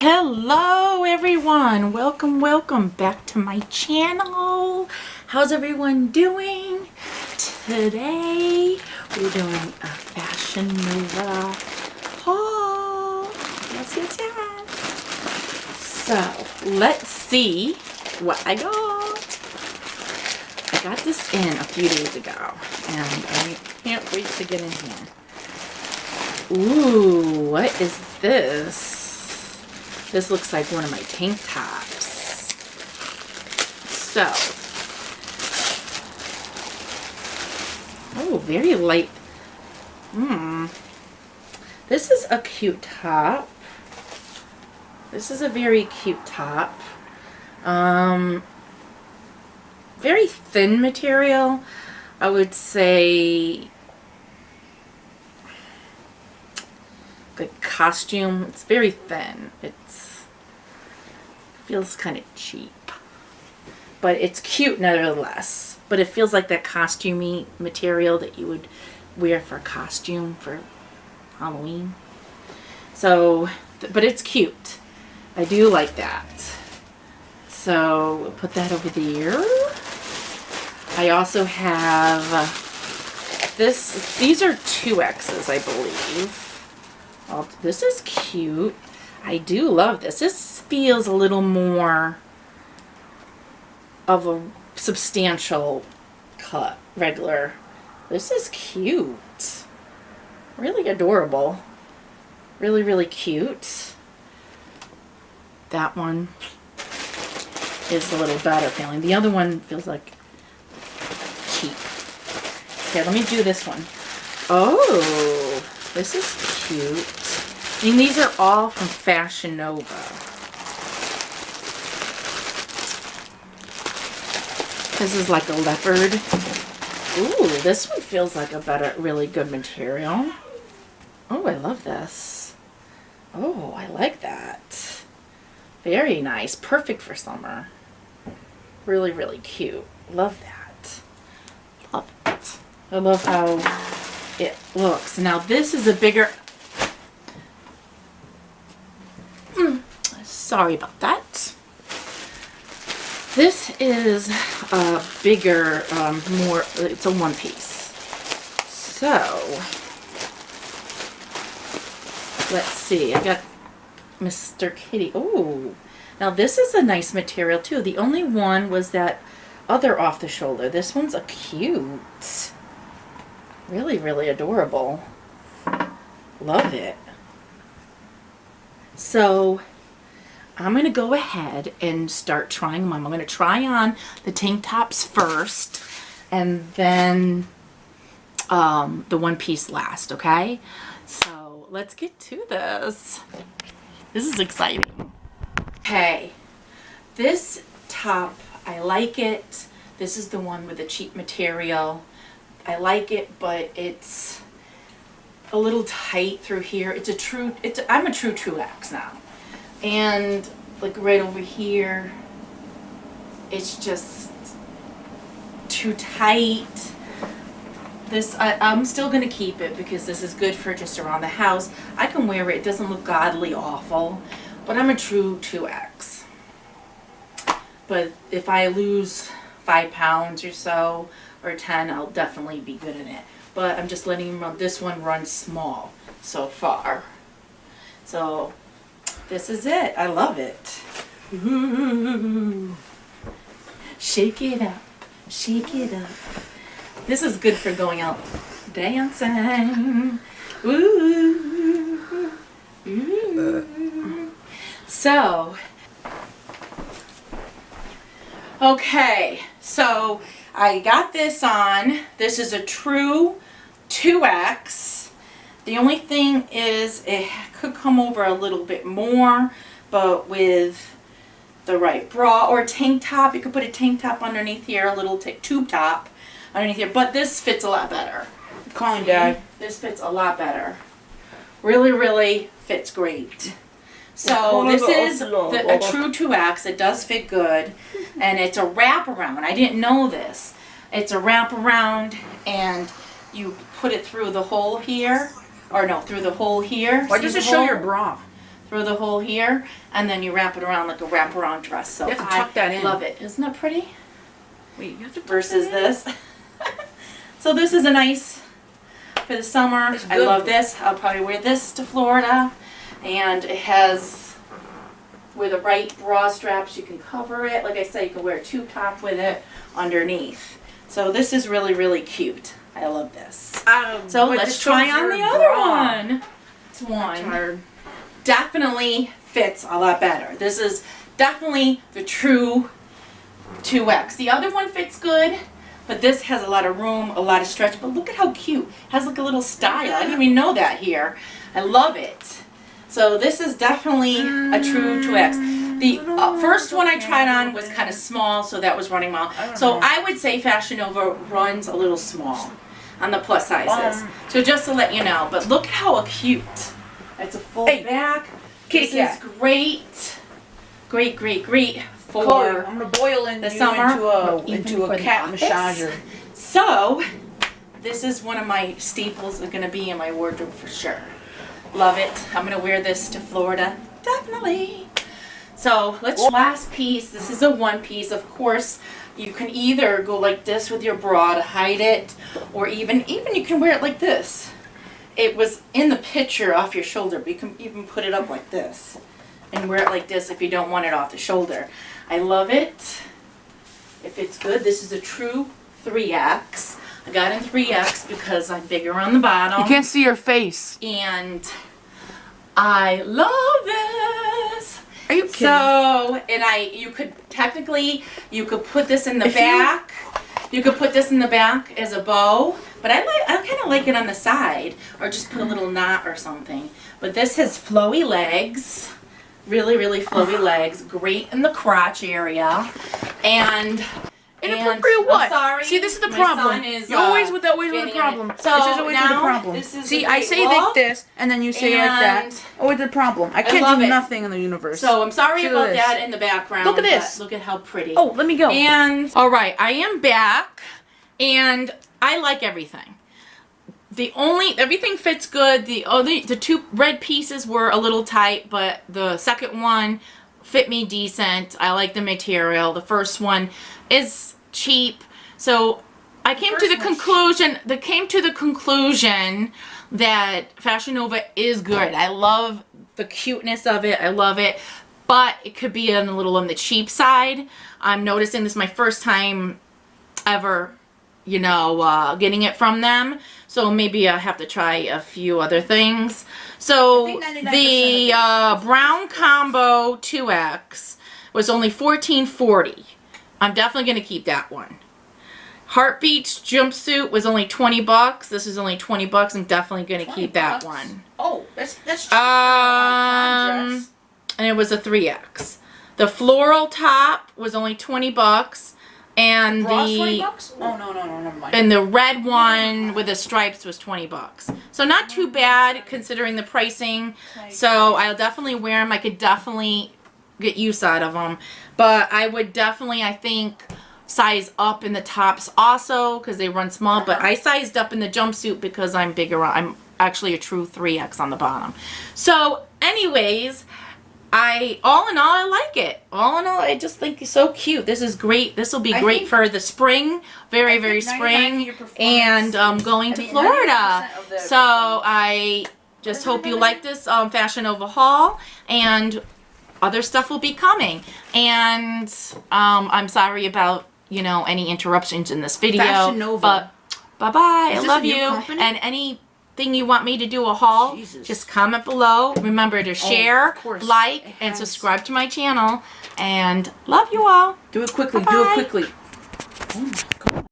Hello everyone, welcome back to my channel. How's everyone doing? Today we're doing a Fashion Nova haul. Yes. So let's see what I got. I got this in a few days ago and I can't wait to get in here. Ooh, what is this? This looks like one of my tank tops. So, oh, very light. This is a cute top. This is a very cute top. Very thin material. I would say the costume. It's very thin. It feels kind of cheap, but it's cute nevertheless. But it feels like that costumey material that you would wear for a costume for Halloween. So, but it's cute. I do like that. So we'll put that over there. I also have this. These are 2X's, I believe. Oh, this is cute. I do love this. This feels a little more of a substantial cut, regular. This is cute. Really adorable. Really cute. That one is a little better feeling. The other one feels like cheap. Okay, let me do this one. Oh, this is cute. And these are all from Fashion Nova. This is like a leopard. Ooh, this one feels like a really good material. Oh, I love this. Oh, I like that. Very nice. Perfect for summer. Really cute. Love that. Love it. I love how it looks. Now this is a bigger... Sorry about that. This is a bigger, more, it's a one piece. So, let's see. I got Mr. Kitty. Oh, now this is a nice material too. The only one was that other off the shoulder. This one's a cute. Really adorable. Love it. So, I'm going to go ahead and start trying them on. I'm going to try on the tank tops first and then the one piece last, okay? So let's get to this. This is exciting. Okay, this top, I like it. This is the one with the cheap material. I like it, but it's a little tight through here. I'm a true 2X now. And like right over here, it's just too tight. This, I'm still going to keep it because this is good for just around the house. I can wear it. It doesn't look godly awful, but I'm a true 2X. But if I lose 5 pounds or so, or 10, I'll definitely be good in it. But I'm just letting this one run small so far. So this is it. I love it. Ooh. Shake it up. Shake it up. This is good for going out dancing. Ooh. Ooh. So, okay. So, I got this on. This is a true 2X. The only thing is it could come over a little bit more, but with the right bra or tank top, you could put a tank top underneath here, a little tube top underneath here, but this fits a lot better. Calm down. This fits a lot better. Really fits great. So this is a true 2X. It does fit good, and it's a wraparound. I didn't know this. It's a wraparound, and you put it through the hole here, or no, through the hole here. Why does it show your bra? through the hole here, and then you wrap it around like a wraparound dress. So You have to tuck that in. love it. Isn't that pretty? Wait, you have to Versus this. So this is a nice for the summer. It's I good. love this. I'll probably wear this to Florida, and it has with the right bra straps you can cover it. Like I said, you can wear a tube top with it underneath. So this is really, really cute. I love this. So but let's this try shows on your the other bra. one. This one Tired. definitely fits a lot better. This is definitely the true 2X. The other one fits good, but this has a lot of room, a lot of stretch. But look at how cute. It has like a little style. I didn't even know that here. I love it. So this is definitely a true 2X. The first one I tried on was kind of small, so that was running well. So I would say Fashion Nova runs a little small on the plus sizes. So just to let you know, but look how cute. It's a full back. Kitty This cat. is great. Great, great, great for Chloe, I'm gonna boil the summer. into a cat massager. So this is one of my staples that's gonna be in my wardrobe for sure. Love it. I'm gonna wear this to Florida. Definitely. So let's last piece. This is a one piece. Of course, you can either go like this with your bra to hide it, or even you can wear it like this. It was in the picture off your shoulder, but you can even put it up like this and wear it like this if you don't want it off the shoulder. I love it. If it's good, this is a true 3X. I got in 3X because I'm bigger on the bottom. You can't see your face. And I love this. Are you kidding? So, and you could put this in the back. You could put this in the back as a bow, but I kind of like it on the side, or just put a little knot or something. But this has flowy legs, really, really flowy legs. Great in the crotch area, and. Inappropriate what? I'm sorry. See, this is the my problem. son is, You're always with the getting problem. it. So this is always with the now, problem. this is See, a I great say look, like this, and then you say like that. and Always the problem. I can't love do it. nothing in the universe. So I'm sorry See about this. that in the background. Look at but this. Look at how pretty. Oh, let me go. And all right, I am back, and I like everything. Everything fits good. The two red pieces were a little tight, but the second one fit me decent. I like the material. The first one is cheap, so I came to the conclusion that Fashion Nova is good. I love the cuteness of it. I love it, but it could be a little on the cheap side. I'm noticing this is my first time ever, getting it from them. So maybe I have to try a few other things. So the brown combo 2X was only $14.40. I'm definitely going to keep that one. Heartbeats jumpsuit was only $20. This is only $20. I'm definitely going to keep that one. Oh, that's cheap. And it was a 3X. The floral top was only $20. And Bra's $20? Oh no, never mind. And the red one with the stripes was $20. So not too bad considering the pricing. So I'll definitely wear them. I could definitely get use out of them. But I would definitely, I think, size up in the tops also because they run small. But I sized up in the jumpsuit because I'm bigger. I'm actually a true 3X on the bottom. So anyways, all in all, I like it. All in all, I just think it's so cute. This is great. This will be great for the spring. Very, very spring. And going to Florida. So I just hope you like this Fashion Nova haul. And other stuff will be coming. And I'm sorry about, any interruptions in this video. Fashion Nova. But bye-bye. I love a new you. company? And anything you want me to do a haul, just comment below. Remember to share, like, and subscribe to my channel. And love you all. Do it quickly. Bye-bye. Do it quickly. Oh my God.